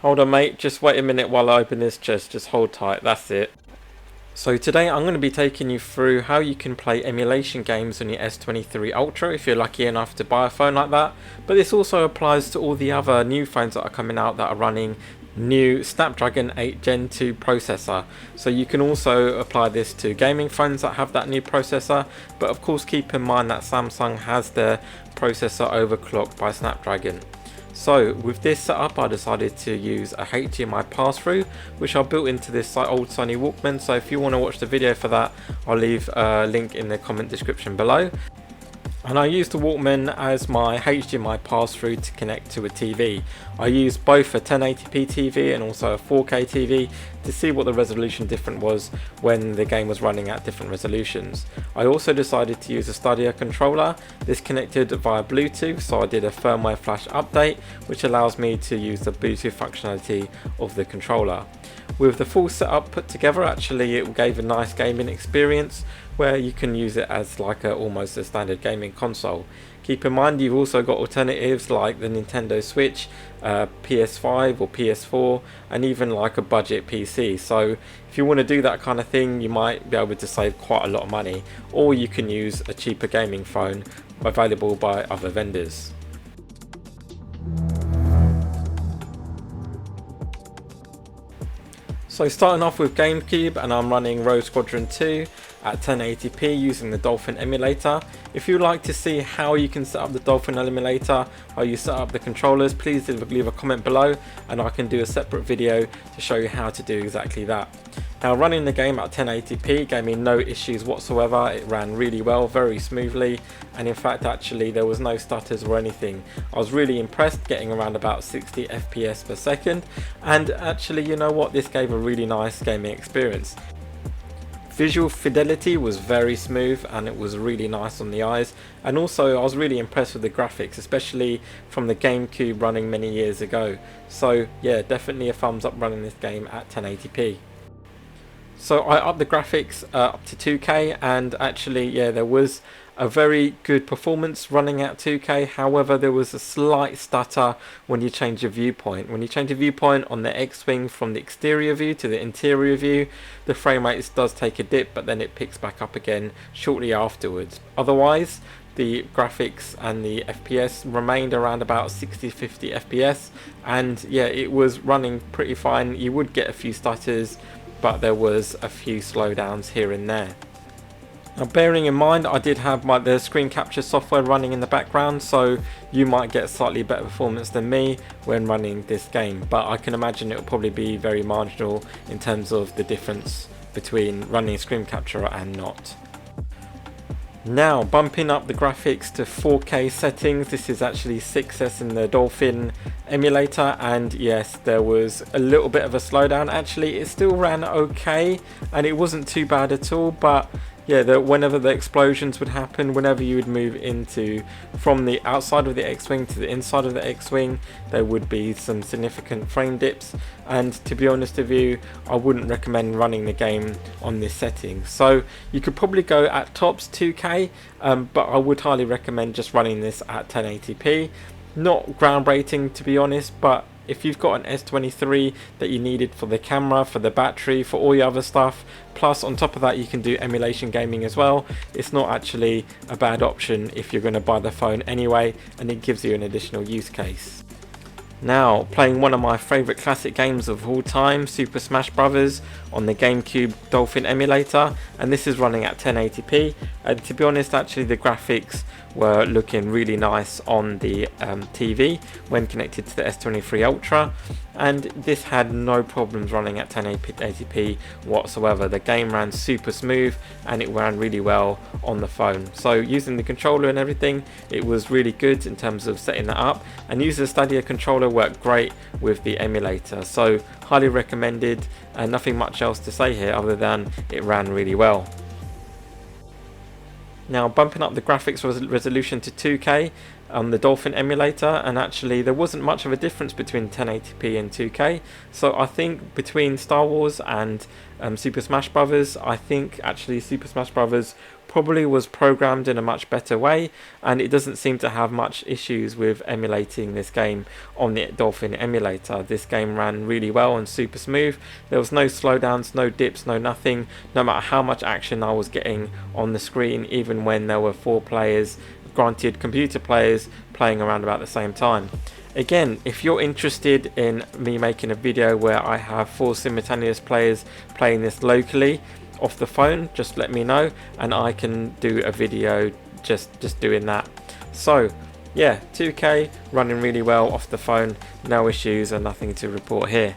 Hold on mate, just wait a minute while I open this chest, just hold tight, that's it. So today I'm going to be taking you through how you can play emulation games on your S23 Ultra if you're lucky enough to buy a phone like that, but this also applies to all the other new phones that are coming out that are running new Snapdragon 8 Gen 2 processor. So you can also apply this to gaming phones that have that new processor, but of course keep in mind that Samsung has their processor overclocked by Snapdragon. So with this setup I decided to use a HDMI pass-through which I built into this old Sony Walkman, so if you want to watch the video for that I'll leave a link in the comment description below. And I used the Walkman as my HDMI pass-through to connect to a TV. I used both a 1080p TV and also a 4K TV to see what the resolution difference was when the game was running at different resolutions. I also decided to use a Stadia controller. This connected via Bluetooth, so I did a firmware flash update which allows me to use the Bluetooth functionality of the controller. With the full setup put together, actually it gave a nice gaming experience where you can use it as like almost a standard gaming console. Keep in mind you've also got alternatives like the Nintendo Switch, PS5 or PS4, and even like a budget PC. So if you want to do that kind of thing you might be able to save quite a lot of money, or you can use a cheaper gaming phone available by other vendors. So starting off with GameCube, and I'm running Rogue Squadron 2 at 1080p using the Dolphin emulator. If you'd like to see how you can set up the Dolphin emulator, how you set up the controllers, please leave a comment below and I can do a separate video to show you how to do exactly that. Now running the game at 1080p gave me no issues whatsoever. It ran really well, very smoothly, and in fact actually there was no stutters or anything. I was really impressed, getting around about 60 FPS per second, and actually you know what, this gave a really nice gaming experience. Visual fidelity was very smooth and it was really nice on the eyes, and also I was really impressed with the graphics, especially from the GameCube running many years ago. So yeah, definitely a thumbs up running this game at 1080p. So I upped the graphics up to 2K, and actually yeah, there was a very good performance running at 2K. However, there was a slight stutter when you change your viewpoint. When you change your viewpoint on the X-Wing from the exterior view to the interior view, the frame rate does take a dip, but then it picks back up again shortly afterwards. Otherwise, the graphics and the FPS remained around about 60-50 FPS, and yeah, it was running pretty fine. You would get a few stutters, but there was a few slowdowns here and there. Now bearing in mind I did have the screen capture software running in the background, so you might get slightly better performance than me when running this game, but I can imagine it will probably be very marginal in terms of the difference between running screen capture and not. Now bumping up the graphics to 4K settings, this is actually 6S in the Dolphin emulator, and yes, there was a little bit of a slowdown. Actually it still ran okay and it wasn't too bad at all, but yeah, whenever the explosions would happen, whenever you would move from the outside of the X-Wing to the inside of the X-Wing, there would be some significant frame dips, and to be honest with you, I wouldn't recommend running the game on this setting. So you could probably go at tops 2K, but I would highly recommend just running this at 1080p. Not groundbreaking to be honest, but if you've got an S23 that you needed for the camera, for the battery, for all your other stuff, plus on top of that you can do emulation gaming as well, it's not actually a bad option if you're going to buy the phone anyway, and it gives you an additional use case. Now playing one of my favourite classic games of all time, Super Smash Bros. On the GameCube Dolphin emulator, and this is running at 1080p, and to be honest actually the graphics were looking really nice on the TV when connected to the S23 Ultra, and this had no problems running at 1080p whatsoever. The game ran super smooth and it ran really well on the phone. So using the controller and everything, it was really good in terms of setting that up, and using the Stadia controller worked great with the emulator, so highly recommended, and nothing much else to say here other than it ran really well. Now bumping up the graphics resolution to 2K on the Dolphin emulator, and actually there wasn't much of a difference between 1080p and 2K, so I think between Star Wars and Super Smash Bros, I think actually Super Smash Bros probably was programmed in a much better way, and it doesn't seem to have much issues with emulating this game on the Dolphin emulator. This game ran really well and super smooth. There was no slowdowns, no dips, no nothing, no matter how much action I was getting on the screen, even when there were 4 players, granted computer players, playing around about the same time. Again, if you're interested in me making a video where I have 4 simultaneous players playing this locally off the phone, just let me know and I can do a video just doing that. So yeah, 2K running really well off the phone, no issues and nothing to report here.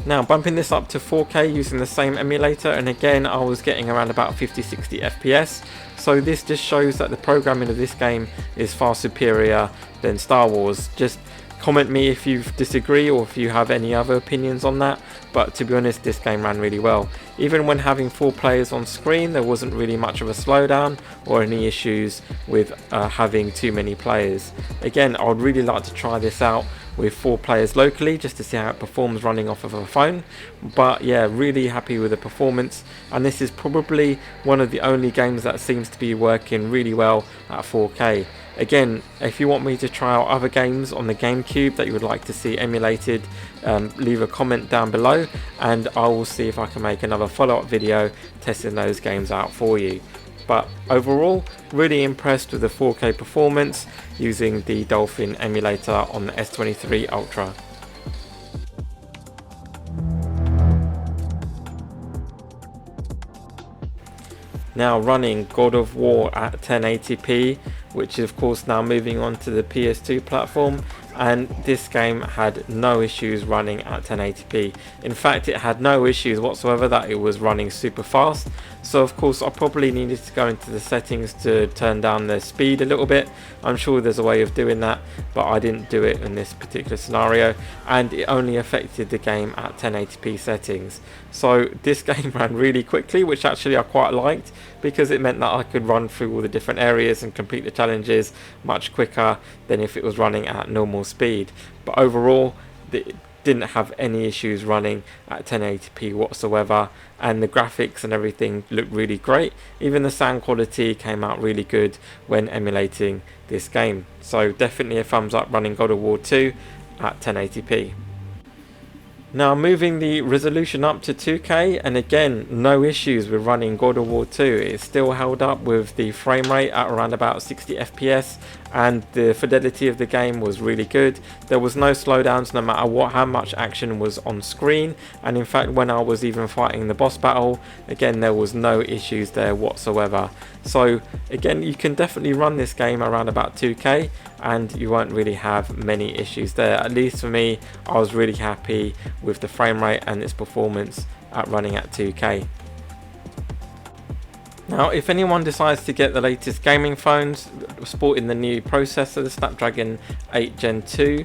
Now bumping this up to 4K using the same emulator, and again I was getting around about 50-60 FPS. So this just shows that the programming of this game is far superior than Star Wars. Just comment me if you disagree or if you have any other opinions on that, but to be honest this game ran really well. Even when having 4 players on screen there wasn't really much of a slowdown or any issues with having too many players. Again, I would really like to try this out with 4 players locally just to see how it performs running off of a phone, but yeah, really happy with the performance, and this is probably one of the only games that seems to be working really well at 4K. Again, if you want me to try out other games on the GameCube that you would like to see emulated, leave a comment down below and I will see if I can make another follow-up video testing those games out for you. But overall, really impressed with the 4K performance using the Dolphin emulator on the S23 Ultra. Now running God of War at 1080p, which is of course now moving on to the PS2 platform, and this game had no issues running at 1080p. In fact, it had no issues whatsoever that it was running super fast. So of course I probably needed to go into the settings to turn down the speed a little bit. I'm sure there's a way of doing that, but I didn't do it in this particular scenario, and it only affected the game at 1080p settings. So this game ran really quickly, which actually I quite liked, because it meant that I could run through all the different areas and complete the challenges much quicker than if it was running at normal speed. But overall it didn't have any issues running at 1080p whatsoever, and the graphics and everything looked really great. Even the sound quality came out really good when emulating this game. So definitely a thumbs up running God of War 2 at 1080p. Now moving the resolution up to 2K, and again no issues with running God of War 2. It still held up with the frame rate at around about 60 FPS, and the fidelity of the game was really good. There was no slowdowns no matter how much action was on screen, and in fact when I was even fighting the boss battle, again there was no issues there whatsoever. So again, you can definitely run this game around about 2K and you won't really have many issues there. At least for me, I was really happy with the frame rate and its performance at running at 2K. Now if anyone decides to get the latest gaming phones sporting the new processor, the Snapdragon 8 Gen 2,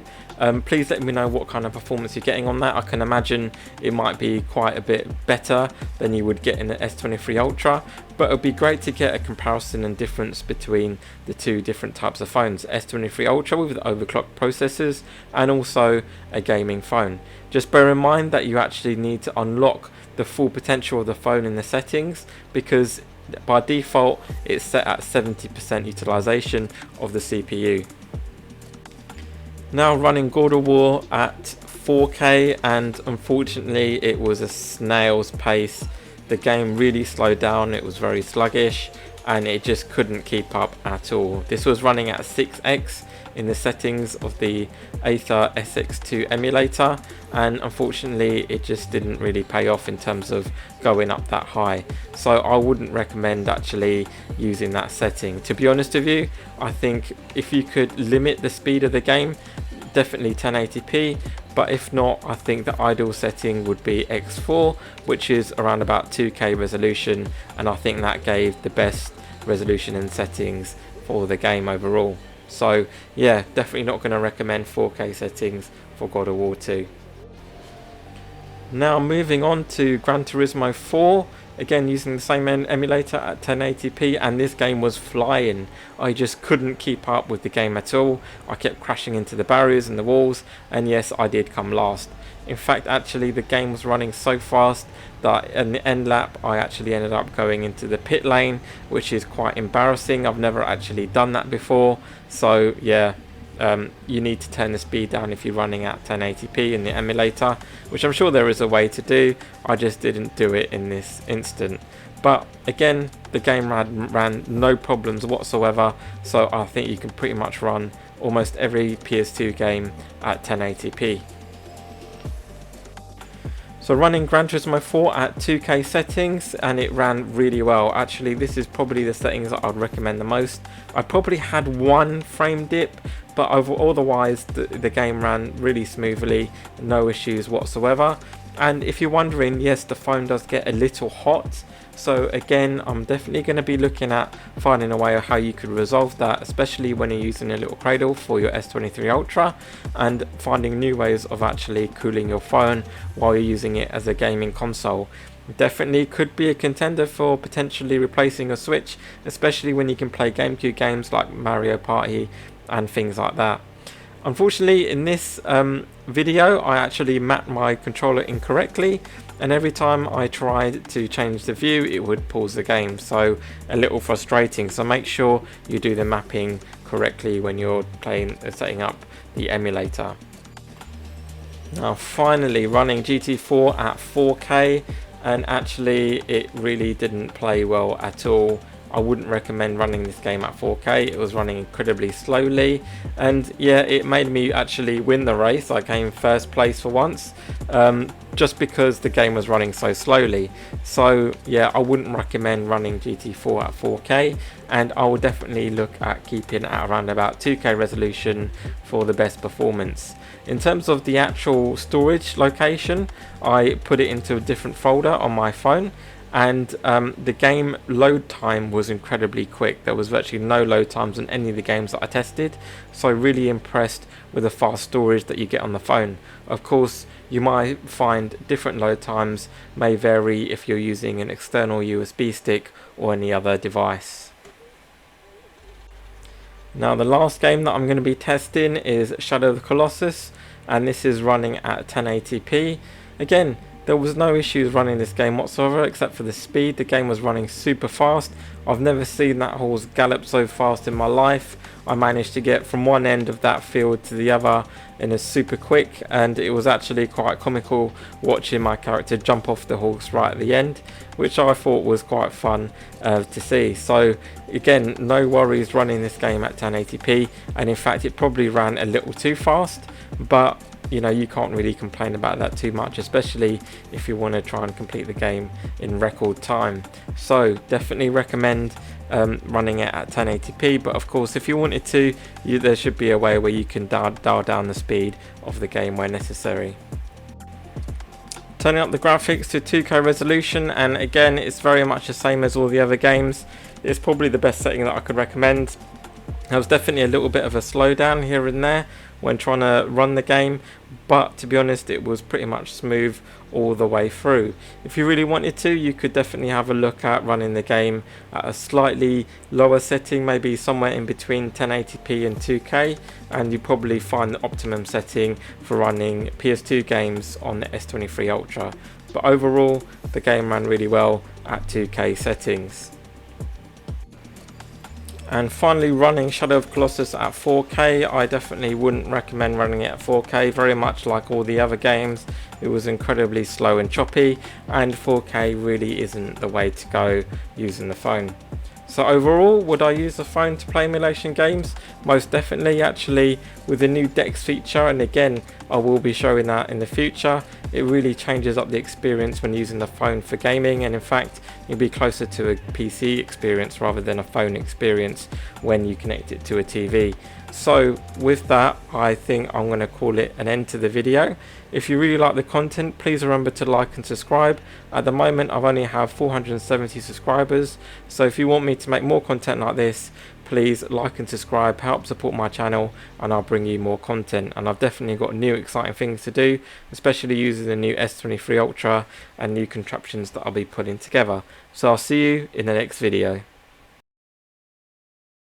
please let me know what kind of performance you're getting on that. I can imagine it might be quite a bit better than you would get in the S23 Ultra, but it would be great to get a comparison and difference between the two different types of phones, S23 Ultra with the overclocked processors and also a gaming phone. Just bear in mind that you actually need to unlock the full potential of the phone in the settings, because by default it's set at 70% utilization of the CPU. Now running God of War at 4K, and unfortunately it was a snail's pace. The game really slowed down, it was very sluggish and it just couldn't keep up at all. This was running at 6x in the settings of the Aether SX2 emulator, and unfortunately it just didn't really pay off in terms of going up that high. So I wouldn't recommend actually using that setting. To be honest with you, I think if you could limit the speed of the game, definitely 1080p, but if not, I think the ideal setting would be X4, which is around about 2K resolution, and I think that gave the best resolution and settings for the game overall. So yeah, definitely not going to recommend 4K settings for God of War 2. Now moving on to Gran Turismo 4, again using the same emulator at 1080p, and this game was flying. I just couldn't keep up with the game at all. I kept crashing into the barriers and the walls, and yes, I did come last. In fact, actually the game was running so fast that in the end lap I actually ended up going into the pit lane, which is quite embarrassing. I've never actually done that before, so yeah. You need to turn the speed down if you're running at 1080p in the emulator, which I'm sure there is a way to do. I just didn't do it in this instant. But again, the game ran no problems whatsoever, so I think you can pretty much run almost every PS2 game at 1080p. So running Gran Turismo 4 at 2K settings, and it ran really well. Actually, this is probably the settings that I'd recommend the most. I probably had one frame dip, but otherwise the game ran really smoothly, no issues whatsoever. And if you're wondering, yes, the phone does get a little hot. So again, I'm definitely going to be looking at finding a way of how you could resolve that, especially when you're using a little cradle for your S23 Ultra, and finding new ways of actually cooling your phone while you're using it as a gaming console. Definitely could be a contender for potentially replacing a Switch, especially when you can play GameCube games like Mario Party and things like that. Unfortunately, in this video I actually mapped my controller incorrectly, and every time I tried to change the view it would pause the game, so a little frustrating. So make sure you do the mapping correctly when you're setting up the emulator. Now finally running GT4 at 4K, and actually it really didn't play well at all. I wouldn't recommend running this game at 4K. It was running incredibly slowly, and yeah, it made me actually win the race. I came first place for once, just because the game was running so slowly. So yeah, I wouldn't recommend running GT4 at 4K, and I would definitely look at keeping it at around about 2K resolution for the best performance. In terms of the actual storage location, I put it into a different folder on my phone, and the game load time was incredibly quick. There was virtually no load times on any of the games that I tested, so really impressed with the fast storage that you get on the phone. Of course, you might find different load times may vary if you're using an external USB stick or any other device. Now the last game that I'm going to be testing is Shadow of the Colossus, and this is running at 1080p. Again, there was no issues running this game whatsoever except for the speed. The game was running super fast. I've never seen that horse gallop so fast in my life. I managed to get from one end of that field to the other in a super quick, and it was actually quite comical watching my character jump off the horse right at the end, which I thought was quite fun to see. So again, no worries running this game at 1080p, and in fact it probably ran a little too fast, but you know, you can't really complain about that too much, especially if you want to try and complete the game in record time. So definitely recommend running it at 1080p, but of course if you wanted to, there should be a way where you can dial down the speed of the game where necessary. Turning up the graphics to 2K resolution, and again it's very much the same as all the other games. It's probably the best setting that I could recommend. There was definitely a little bit of a slowdown here and there when trying to run the game, but to be honest it was pretty much smooth all the way through. If you really wanted to, you could definitely have a look at running the game at a slightly lower setting, maybe somewhere in between 1080p and 2K, and you probably find the optimum setting for running PS2 games on the S23 Ultra. But overall the game ran really well at 2K settings. And finally, running Shadow of Colossus at 4K, I definitely wouldn't recommend running it at 4K. Very much like all the other games, it was incredibly slow and choppy, and 4K really isn't the way to go using the phone. So overall, would I use the phone to play emulation games? Most definitely, actually, with the new DeX feature, and again I will be showing that in the future. It really changes up the experience when using the phone for gaming, and in fact you'll be closer to a PC experience rather than a phone experience when you connect it to a TV. So with that, I think I'm going to call it an end to the video. If you really like the content, please remember to like and subscribe. At the moment I've only have 470 subscribers, so if you want me to make more content like this, please like and subscribe, help support my channel, and I'll bring you more content. And I've definitely got new exciting things to do, especially using the new S23 Ultra and new contraptions that I'll be putting together. So I'll see you in the next video.